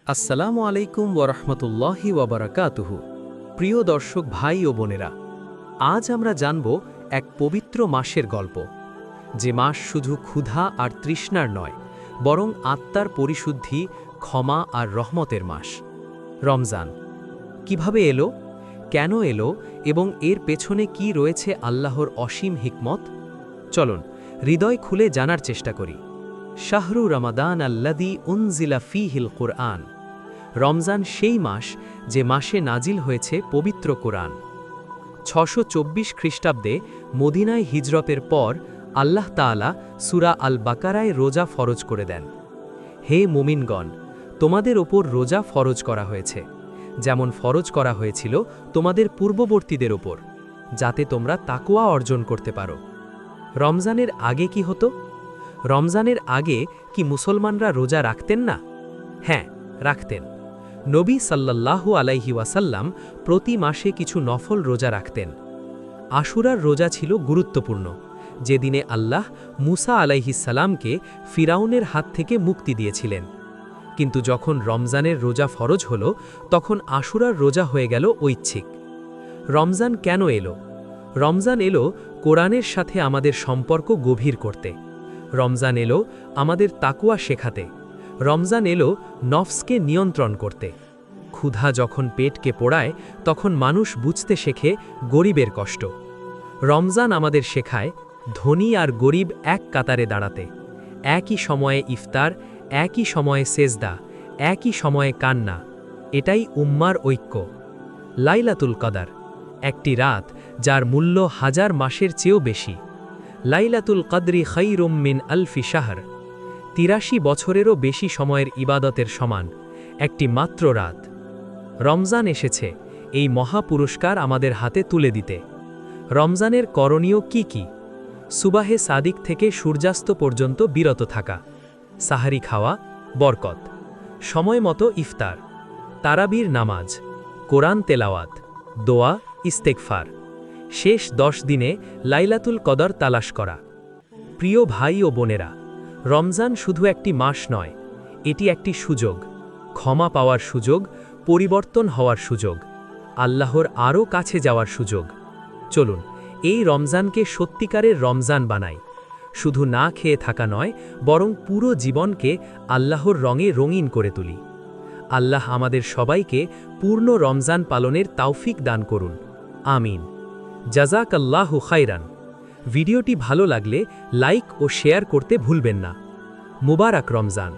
আসসালামু আলাইকুম ওয়ারহমতুল্লাহি ওয়াবারাকাতুহু। প্রিয় দর্শক ভাই ও বোনেরা, আজ আমরা জানব এক পবিত্র মাসের গল্প, যে মাস শুধু ক্ষুধা আর তৃষ্ণার নয়, বরং আত্মার পরিশুদ্ধি, ক্ষমা আর রহমতের মাস, রমজান। কিভাবে এলো, কেন এলো এবং এর পেছনে কি রয়েছে আল্লাহর অসীম হিকমত? চলুন হৃদয় খুলে জানার চেষ্টা করি। শাহরু রমাদান আল্লাযী উনজিলা ফীহিল কুরআন। রমজান সেই মাস যে মাসে নাজিল হয়েছে পবিত্র কোরআন। ৬২৪ খ্রিস্টাব্দে মদিনায় হিজরতের পর আল্লাহ তাআলা সূরা আল বাকারায় রোজা ফরজ করে দেন। হে মুমিনগণ, তোমাদের ওপর রোজা ফরজ করা হয়েছে, যেমন ফরজ করা হয়েছিল তোমাদের পূর্ববর্তীদের ওপর, যাতে তোমরা তাকওয়া অর্জন করতে পারো। রমজানের আগে কি হতো? রমজানের আগে কি মুসলমানরা রোজা রাখতেন না? হ্যাঁ, রাখতেন। নবী সাল্লাল্লাহু আলাইহি ওয়াসাল্লাম প্রতি মাসে কিছু নফল রোজা রাখতেন। আশুরার রোজা ছিল গুরুত্বপূর্ণ, যেদিনে আল্লাহ মুসা আলাইহিসসালামকে ফিরাউনের হাত থেকে মুক্তি দিয়েছিলেন। কিন্তু যখন রমজানের রোজা ফরজ হল, তখন আশুরার রোজা হয়ে গেল ঐচ্ছিক। রমজান কেন এলো? রমজান এলো কোরআনের সাথে আমাদের সম্পর্ক গভীর করতে। রমজান এলো আমাদের তাকওয়া শেখাতে। রমজান এলো নফসকে নিয়ন্ত্রণ করতে। ক্ষুধা যখন পেটকে পোড়ায়, তখন মানুষ বুঝতে শেখে গরিবের কষ্ট। রমজান আমাদের শেখায় ধনী আর গরিব এক কাতারে দাঁড়াতে, একই সময়ে ইফতার, একই সময়ে সেজদা, একই সময়ে কান্না। এটাই উম্মার ঐক্য। লাইলাতুল কদর, একটি রাত যার মূল্য হাজার মাসের চেয়েও বেশি। লাইলাতুল কদরি খায়রুম মিন আলফি শাহর, ৮৩ বছরেরও বেশি সময়ের ইবাদতের সমান একটি মাত্র রাত। রমজান এসেছে এই মহা পুরস্কার আমাদের হাতে তুলে দিতে। রমজানের করণীয় কি কি? সুবাহে সাদিক থেকে সূর্যাস্ত পর্যন্ত বিরত থাকা, সাহারি খাওয়া, বরকত, সময় মতো ইফতার, তারাবির নামাজ, কোরআন তেলাওয়াত, দোয়া, ইস্তেগফার। শেষ 10 দিনে লাইলাতুল কদর তালাশ করা। প্রিয় ভাই ও বোনেরা, রমজান শুধু একটি মাস নয়, এটি একটি সুযোগ, ক্ষমা পাওয়ার সুযোগ, পরিবর্তন হওয়ার সুযোগ, আল্লাহর আরও কাছে যাওয়ার সুযোগ। চলুন এই রমজানকে সত্যিকারের রমজান বানাই। শুধু না খেয়ে থাকা নয়, বরং পুরো জীবনকে আল্লাহর রঙে রঙিন করে তুলি। আল্লাহ আমাদের সবাইকে পূর্ণ রমজান পালনের তৌফিক দান করুন। আমিন। জাযাকাল্লাহু খাইরান। ভিডিওটি ভালো লাগলে লাইক ও শেয়ার করতে ভুলবেন না। মুবারক রমজান।